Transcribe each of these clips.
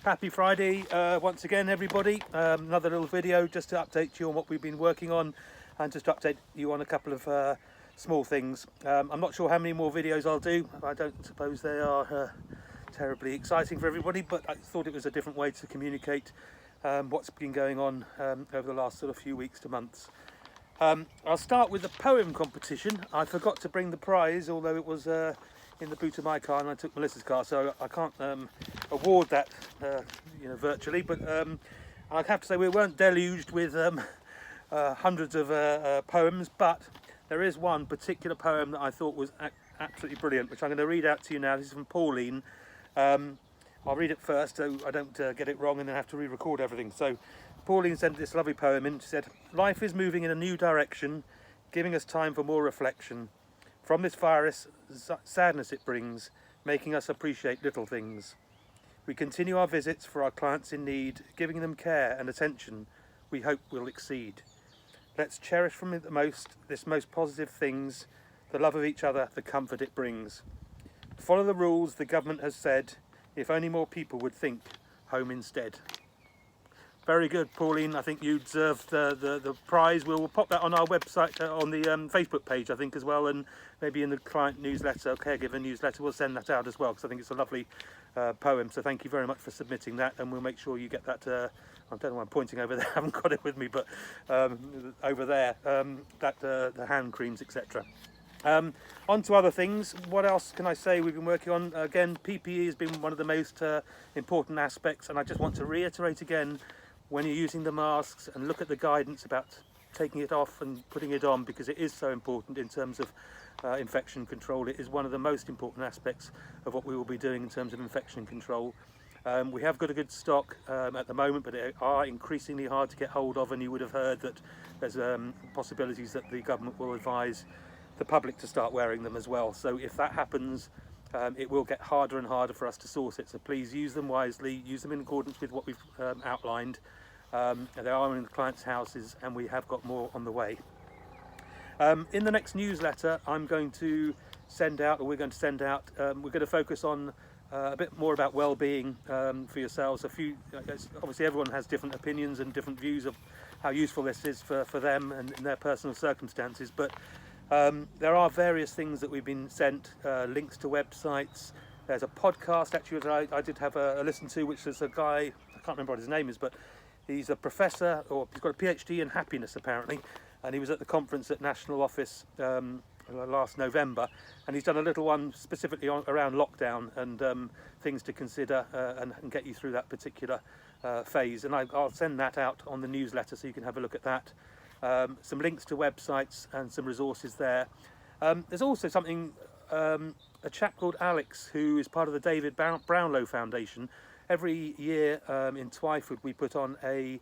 Happy Friday once again, everybody. Another little video just to update you on what we've been working on and just to update you on a couple of small things. I'm not sure how many more videos I'll do. I don't suppose they are terribly exciting for everybody, but I thought it was a different way to communicate what's been going on over the last sort of few weeks to months. I'll start with the poem competition. I forgot to bring the prize, although it was in the boot of my car and I took Melissa's car, so I can't award that virtually, but I have to say we weren't deluged with hundreds of poems, but there is one particular poem that I thought was absolutely brilliant, which I'm going to read out to you now. This is from Pauline. I'll read it first so I don't get it wrong and then have to re-record everything. So Pauline sent this lovely poem in. She said, "Life is moving in a new direction, giving us time for more reflection. From this virus, sadness it brings, making us appreciate little things. We continue our visits for our clients in need, giving them care and attention we hope will exceed. Let's cherish from it this most positive things, the love of each other, the comfort it brings. Follow the rules the government has said, if only more people would think home instead." Very good, Pauline. I think you deserve the prize. We'll pop that on our website, on the Facebook page, I think, as well, and maybe in the client newsletter, caregiver newsletter, we'll send that out as well, because I think it's a lovely poem. So thank you very much for submitting that, and we'll make sure you get that. I don't know why I'm pointing over there. I haven't got it with me, but over there, the hand creams, etc. On to other things. What else can I say we've been working on? Again, PPE has been one of the most important aspects, and I just want to reiterate again, when you're using the masks, and look at the guidance about taking it off and putting it on, because it is so important in terms of infection control. It is one of the most important aspects of what we will be doing in terms of infection control. We have got a good stock at the moment, but they are increasingly hard to get hold of, and you would have heard that there's possibilities that the government will advise the public to start wearing them as well. So if that happens, it will get harder and harder for us to source it. So please use them wisely, use them in accordance with what we've outlined. They are in the clients' houses, and we have got more on the way. In the next newsletter, we're going to send out, we're going to focus on a bit more about well-being for yourselves. Obviously everyone has different opinions and different views of how useful this is for them and in their personal circumstances, but there are various things that we've been sent, links to websites. There's a podcast actually that I did have a listen to, which is a guy, I can't remember what his name is, but he's a professor, or he's got a PhD in happiness apparently, and he was at the conference at National Office last November, and he's done a little one specifically around lockdown and things to consider and get you through that particular phase, and I'll send that out on the newsletter so you can have a look at that. Some links to websites and some resources there. There's also something, a chap called Alex, who is part of the David Brownlow Foundation. Every year in Twyford we put on a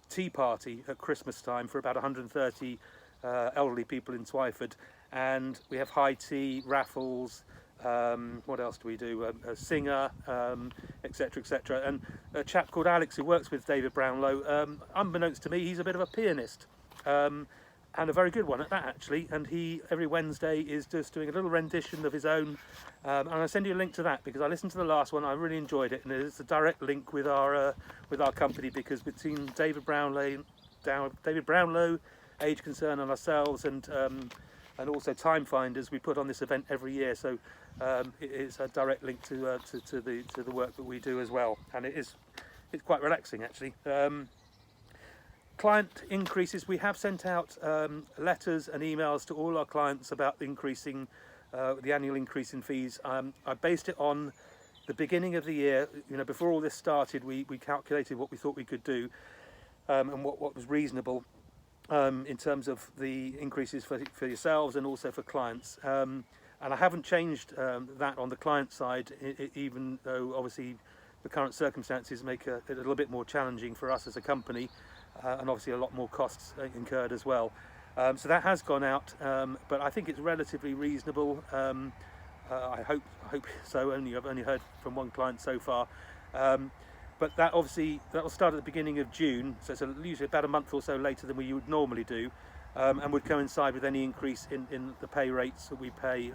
tea party at Christmas time for about 130 elderly people in Twyford, and we have high tea, raffles, what else do we do, a singer, etc, etc. And a chap called Alex, who works with David Brownlow, unbeknownst to me, he's a bit of a pianist, and a very good one at that actually, and he every Wednesday is just doing a little rendition of his own, and I'll send you a link to that, because I listened to the last one, I really enjoyed it, and it's a direct link with our company, because between David Brownlow, Age Concern, and ourselves, and also Time Finders, we put on this event every year, so it is a direct link to the work that we do as well, and it's quite relaxing actually. Client increases, we have sent out letters and emails to all our clients about the annual increase in fees. I based it on the beginning of the year. Before all this started, we calculated what we thought we could do and what was reasonable in terms of the increases for yourselves and also for clients. And I haven't changed that on the client side, even though obviously the current circumstances make it a little bit more challenging for us as a company, and obviously a lot more costs incurred as well. So that has gone out, but I think it's relatively reasonable. I hope so. I've only heard from one client so far. But that will start at the beginning of June, so it's usually about a month or so later than we would normally do, and would coincide with any increase in the pay rates that we pay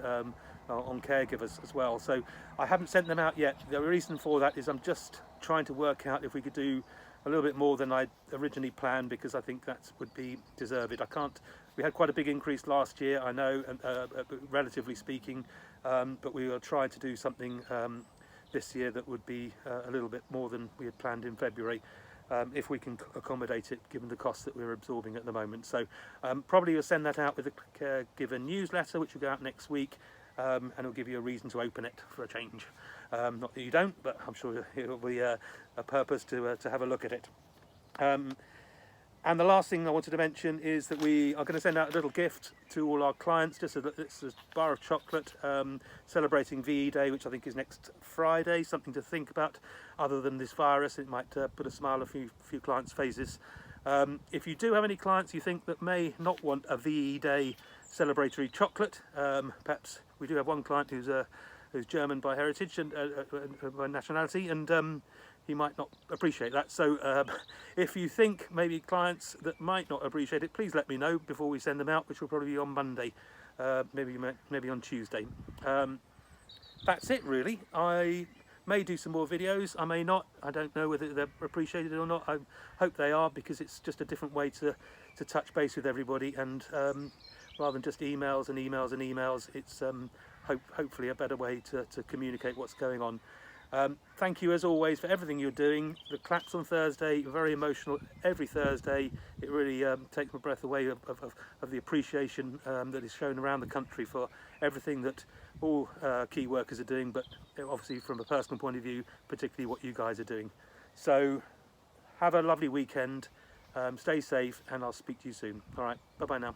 on caregivers as well. So I haven't sent them out yet. The reason for that is I'm just trying to work out if we could do a little bit more than I originally planned, because I think that would be deserved. I can't. We had quite a big increase last year, I know, relatively speaking, but we will try to do something this year that would be a little bit more than we had planned in February, if we can accommodate it given the costs that we're absorbing at the moment. So probably we'll send that out with a caregiver newsletter, which will go out next week, and it'll give you a reason to open it for a change. Not that you don't, but I'm sure it'll be a purpose to have a look at it. And the last thing I wanted to mention is that we are going to send out a little gift to all our clients, just it's a bar of chocolate, celebrating VE Day, which I think is next Friday. Something to think about. Other than this virus, it might put a smile on a few clients' faces. If you do have any clients you think that may not want a VE Day celebratory chocolate, perhaps we do have one client who's German by heritage and by nationality, and he might not appreciate that. So if you think maybe clients that might not appreciate it, please let me know before we send them out, which will probably be on Monday, maybe on Tuesday. That's it really. I may do some more videos, I may not. I don't know whether they're appreciated or not. I hope they are, because it's just a different way to touch base with everybody, and rather than just emails and emails and emails, it's hopefully a better way to communicate what's going on. Thank you as always for everything you're doing. The claps on Thursday, very emotional every Thursday. It really takes my breath away of the appreciation that is shown around the country for everything that all key workers are doing, but obviously from a personal point of view, particularly what you guys are doing. So have a lovely weekend, stay safe, and I'll speak to you soon. All right, bye bye now.